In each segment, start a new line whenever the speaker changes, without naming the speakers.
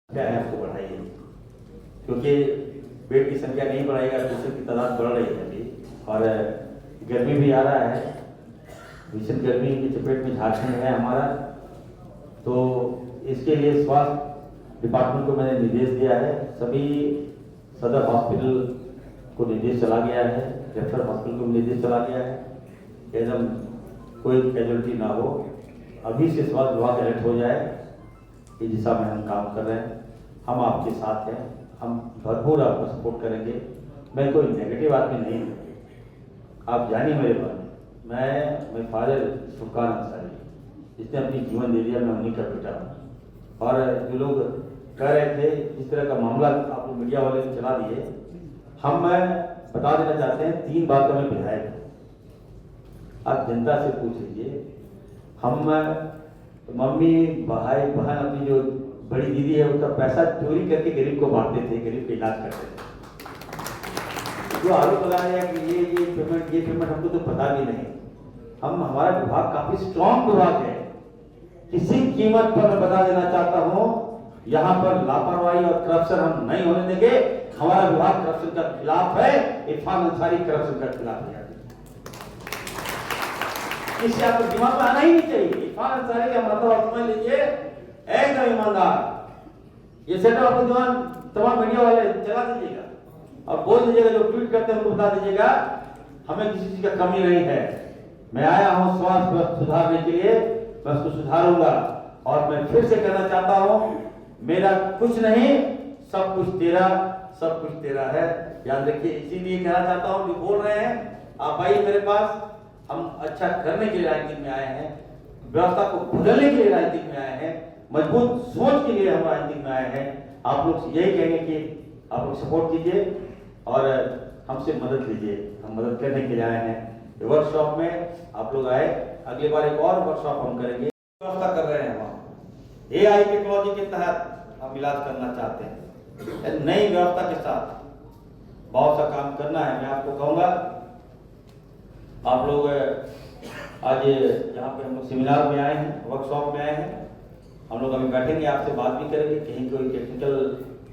क्या है उसको बढ़ाइए, क्योंकि बेड की संख्या नहीं बढ़ाएगा पेशेंट की तादाद बढ़ रही है अभी। और गर्मी भी आ रहा है, भीषण गर्मी की चपेट में झारखंड है हमारा। तो इसके लिए स्वास्थ्य डिपार्टमेंट को मैंने निर्देश दिया है, सभी सदर हॉस्पिटल को निर्देश चला गया है, रेफरल हॉस्पिटल को निर्देश चला गया है, एकदम कोई कैजुअलिटी ना हो। अभी से स्वास्थ्य विभाग अलर्ट हो जाए, इस दिशा में हम काम कर रहे हैं। हम आपके साथ हैं, हम भरपूर आपको सपोर्ट करेंगे। मैं कोई नेगेटिव आदमी नहीं हूँ, आप जानिए मेरे बारे में। मैं फादर फुरकान अंसारी, जिसने अपनी जीवन दे दिया, मैं उन्हीं का बेटा हूँ। और जो लोग कह रहे थे इस तरह का मामला आप लोग मीडिया वाले ने चला दिए, मैं बता देना चाहते हैं 3 बातों में विधायक है। आप जनता से पूछ लीजिए, हम मम्मी भाई बहन अपनी जो बड़ी दीदी है उसका पैसा चोरी करके गरीब को बांटते थे, गरीब का इलाज करते थे। जो आरोप लगा रहे हैं कि ये पेमेंट हमको तो पता भी नहीं। हमारा विभाग काफी स्ट्रॉन्ग विभाग है, किसी कीमत पर मैं बता देना चाहता हूँ, यहाँ पर लापरवाही और करप्शन हम नहीं होने देंगे। हमारा विभाग करप्शन का खिलाफ है, इरफान अंसारी करप्शन का खिलाफ है। इससे आपको दिमाग में आना ही नहीं चाहिए। इरफान अंसारी का मतलब आप समझ लीजिए एकदम ईमानदार। ये सेटअप आपको तमाम मीडिया वाले चला दीजिएगा और बोल दीजिएगा, जो ट्वीट करते हैं उनको बता दीजिएगा हमें किसी चीज का कमी नहीं है। मैं आया हूं स्वास्थ्य सुधारने के लिए, मैं उसको सुधारूंगा। और मैं फिर से कहना चाहता हूं, मेरा कुछ नहीं, सब कुछ तेरा, सब कुछ तेरा है, याद रखिए। इसीलिए कहना चाहता हूं, जो बोल रहे हैं आप आइए मेरे पास। हम अच्छा करने के लिए राजनीति में आए हैं, व्यवस्था को बदलने के लिए राजनीति में आए हैं, मजबूत सोच के लिए हम राजनीति में आए हैं। आप लोग से यही कहेंगे कि आप लोग सपोर्ट कीजिए और हमसे मदद लीजिए। हम मदद करने के लिए आए हैं। वर्कशॉप में आप लोग आए, अगली बार एक और वर्कशॉप हम करेंगे। व्यवस्था कर रहे हैं हम AI टेक्नोलॉजी के तहत हम इलाज करना चाहते हैं, नई व्यवस्था के साथ बहुत सा काम करना है। मैं आपको कहूँगा, आप लोग आज यहाँ पे हम लोग सेमिनार में आए हैं, वर्कशॉप में आए हैं। हम लोग अभी बैठेंगे, आपसे बात भी करेंगे। कहीं कोई टेक्निकल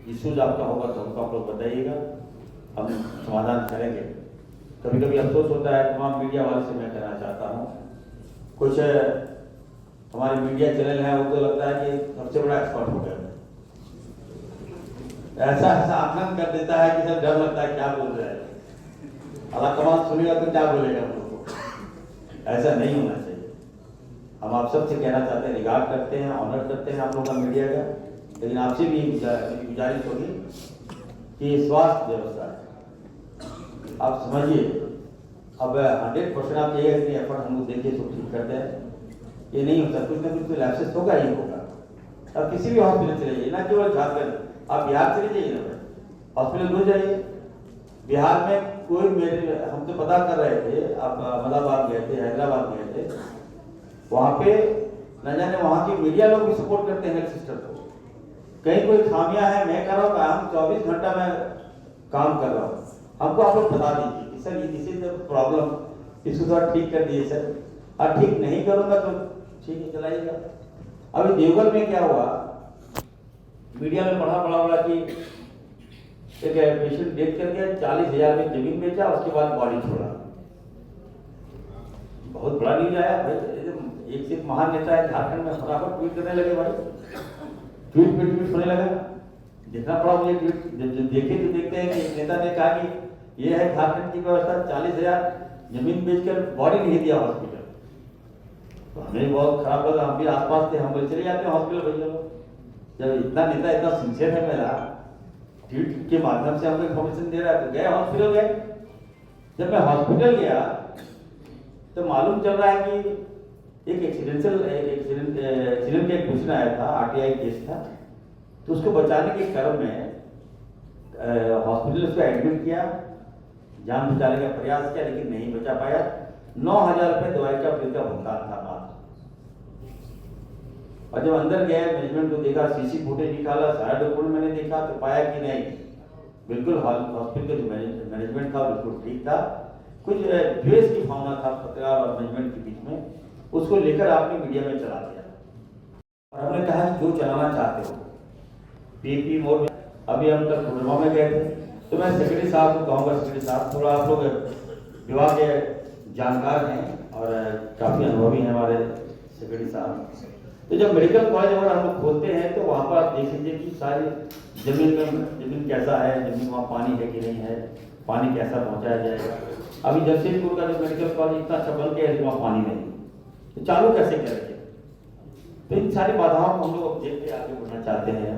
इश्यूज आपका होगा तो हमको आप लोग बताइएगा, हम समाधान करेंगे। कभी कभी अफसोस होता है, तमाम मीडिया वाले से मैं कहना चाहता हूँ, कुछ हमारे मीडिया चैनल हैं, उनको लगता है कि सबसे बड़ा एक्सपर्ट हो गया, ऐसा आकलन कर देता है कि सब डर लगता है क्या बोल रहे हैं। अल्लाह कमाल सुनेगा तो क्या बोलेगा हम लोग को। ऐसा नहीं होना चाहिए। हम आप सबसे कहना चाहते हैं, रिगार्ड करते हैं, ऑनर करते हैं आप लोगों का मीडिया का, लेकिन आपसे भी गुजारिश होगी कि स्वास्थ्य व्यवस्था है, आप समझिए। अब 100% आप ये एफर्ट हम लोग देखिए तो ठीक करते हैं, ये नहीं होता, कुछ ना कुछ तो लैप्सेस होगा ही होगा। अब किसी भी हॉस्पिटल चले जाइए, ना केवल झारखंड, आप बिहार चले जाइए ना, हॉस्पिटल घुस जाइए। बिहार में कोई मेरे हम तो पता कर रहे थे, आप अहमदाबाद गए थे, हैदराबाद गए थे, वहाँ पे न जाने वहाँ की मीडिया लोग भी सपोर्ट करते हैं हेल्थ सिस्टम को। कहीं कोई खामियां है, मैं कर रहा हूँ काम, 24 घंटा मैं काम कर रहा हूँ, हमको आप लोग बता दीजिए कि सर ये दिस इज द प्रॉब्लम, इसको थोड़ा ठीक कर दीजिए सर। और ठीक नहीं करूँगा तो ठीक है, चलाइएगा। अभी देवघर में क्या हुआ, मीडिया में पढ़ा कि एक पेशेंट डेथ कर गया, 40,000 में जमीन बेचा, उसके बाद बॉडी छोड़ा। बहुत बड़ा न्यूज आया भाई। एक से महान नेता है झारखंड में, फटाफट ट्वीट करने लगे भाई, ट्वीट होने लगा। जितना बड़ा मुझे ट्वीट देखे तो देखते हैं कि एक नेता ने कहा कि ये है झारखंड की व्यवस्था, 40,000 जमीन बेचकर बॉडी नहीं दिया हॉस्पिटल। तो हमें बहुत खराब लगा, हम भी आसपास थे, हम बोले चले जाते हैं हॉस्पिटल भैया। जब इतना नेता इतना सिंसियर है मेरा, ट्वीट के माध्यम से हमको इन्फॉर्मेशन दे रहा है, तो गए हॉस्पिटल गए। जब मैं हॉस्पिटल गया तो मालूम चल रहा है कि एक एक्सीडेंट का एक क्वेश्चन आया था, RTI केस था, तो उसको बचाने के क्रम में हॉस्पिटल उसको एडमिट किया, जान बचाने का प्रयास किया, लेकिन नहीं बचा पाया। 9,000 रुपये दवाई का बिल का भुगतान था मात्र। और जब अंदर गए, मैनेजमेंट को देखा, CC फुटेज निकाला, सारा डॉक्यूमेंट मैंने देखा, तो पाया कि नहीं, बिल्कुल हॉस्पिटल का जो मैनेजमेंट था बिल्कुल ठीक था। कुछ द्वेष की भावना था पत्रकार और मैनेजमेंट के बीच में, उसको लेकर आपने मीडिया में चला दिया। और हमने कहा कि जो चलाना चाहते हो, पीपी मोड में अभी हम कल कोडरमा में गए थे, तो मैं सेक्रेटरी साहब को कहूँगा, सेक्रेटरी साहब थोड़ा आप लोग विभाग के जानकार हैं और काफ़ी अनुभवी हैं हमारे सेक्रेटरी साहब। तो जब मेडिकल कॉलेज अगर हम लोग खोलते हैं तो वहाँ पर आप देख लीजिए कि सारी जमीन कैसा है, जमीन वहाँ पानी है कि नहीं है, पानी कैसा पहुँचाया जाएगा। अभी जमशेदपुर का जो मेडिकल कॉलेज इतना अच्छा बन गया है, वहाँ पानी नहीं, तो चालू कैसे करेंगे। तो इन सारी बाधाओं को हम लोग देख के आगे बढ़ना चाहते हैं।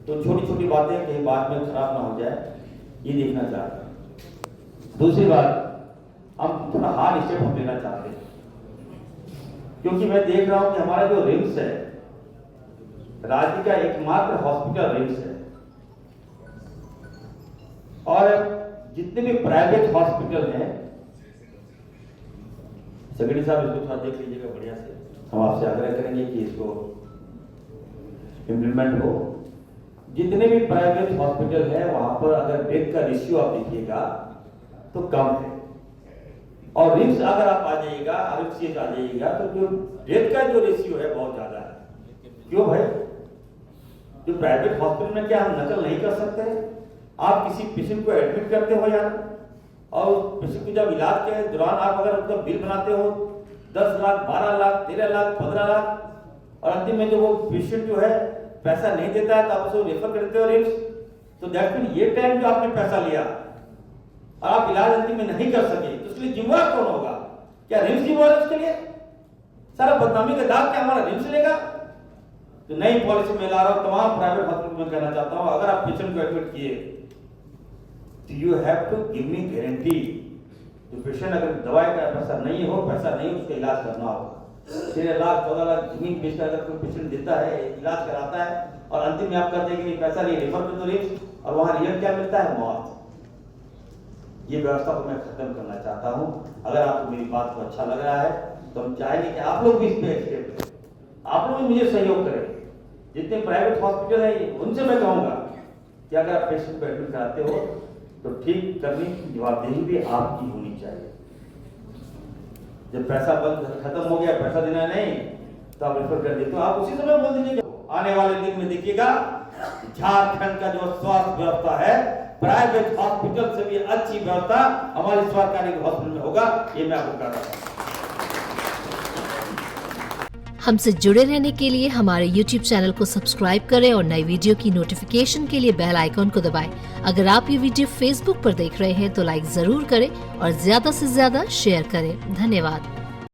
तो छोटी छोटी बातें कहीं बाद में खराब ना हो जाए, ये देखना चाहते हैं। दूसरी बात, हम थोड़ा हार्ड स्टेप हम लेना चाहते हैं, क्योंकि मैं देख रहा हूं कि हमारा जो रिम्स है, राज्य का एकमात्र हॉस्पिटल रिम्स है, और जितने भी प्राइवेट हॉस्पिटल हैं, सेक्रेटरी साहब इसको थोड़ा देख लीजिएगा बढ़िया से, हम आपसे आग्रह करेंगे कि इसको इम्प्लीमेंट हो। जितने भी प्राइवेट हॉस्पिटल है वहां पर अगर बेड का रेशियो आप देखिएगा तो कम है, और रिम्स अगर आप आ जाइएगा, RMCH आ जाइएगा, तो जो बेड का जो रेशियो है बहुत ज्यादा है। क्यों भाई? जो प्राइवेट हॉस्पिटल में क्या हम नकल नहीं कर सकते? आप किसी पेशेंट को एडमिट करते हो यार, और पेशेंट को जब इलाज के दौरान आप अगर उसका बिल बनाते हो 10 लाख, 12 लाख, 13 लाख, 15 लाख, और अंतिम में जो वो पेशेंट जो है पैसा नहीं देता है तो आप उसको रेफर करते हो रिम्स, तो दैट मीन ये टाइम जो आपने पैसा लिया और आप इलाज अंतिम में नहीं कर सके, तो उसके लिए जिम्मेवार कौन होगा? क्या रिम्स जिम्मेवार है उसके लिए? सारा बदनामी का दाग क्या हमारा रिम्स लेगा? तो नई पॉलिसी में ला रहा हूं, तमाम प्राइवेट हॉस्पिटल में कहना चाहता हूं, अगर आप पेशेंट को एडमिट किए तो you have to give me guarantee. जो पेशेंट अगर दवाई का पैसा नहीं हो, उसका इलाज करना हो, 13 लाख 14 लाख जमीन बेचकर अगर कोई पेशेंट देता है, इलाज कराता है, और अंतिम में आप कहते हैं कि नहीं पैसा नहीं, रेफर कर दो रिम्स, और वहां रिजल्ट क्या मिलता है? मौत। ये व्यवस्था को मैं खत्म करना चाहता हूं। अगर आपको मेरी बात को अच्छा लग रहा है तो हम चाहेंगे कि आप लोग भी इस पे स्टेप लें, आप लोग भी मुझे सहयोग करें। जितने प्राइवेट हॉस्पिटल है उनसे मैं कहूंगा कि अगर आप पेशेंट को एडमिट कराते हो तो ठीक करने की जवाबदेही भी आपकी होनी चाहिए। जब पैसा बंद खत्म हो गया, पैसा देना नहीं, तो आप रेफर कर देते हो, आप उसी समय बोल दीजिए। आने वाले दिन में देखिएगा झारखंड का जो स्वास्थ्य व्यवस्था है, प्राइवेट हॉस्पिटल से भी अच्छी व्यवस्था हमारे सरकारी हॉस्पिटल में होगा, ये मैं आपको कह रहा हूं।
हमसे जुड़े रहने के लिए हमारे YouTube चैनल को सब्सक्राइब करें और नई वीडियो की नोटिफिकेशन के लिए बेल आइकॉन को दबाएं। अगर आप ये वीडियो Facebook पर देख रहे हैं तो लाइक जरूर करें और ज्यादा से ज्यादा शेयर करें। धन्यवाद।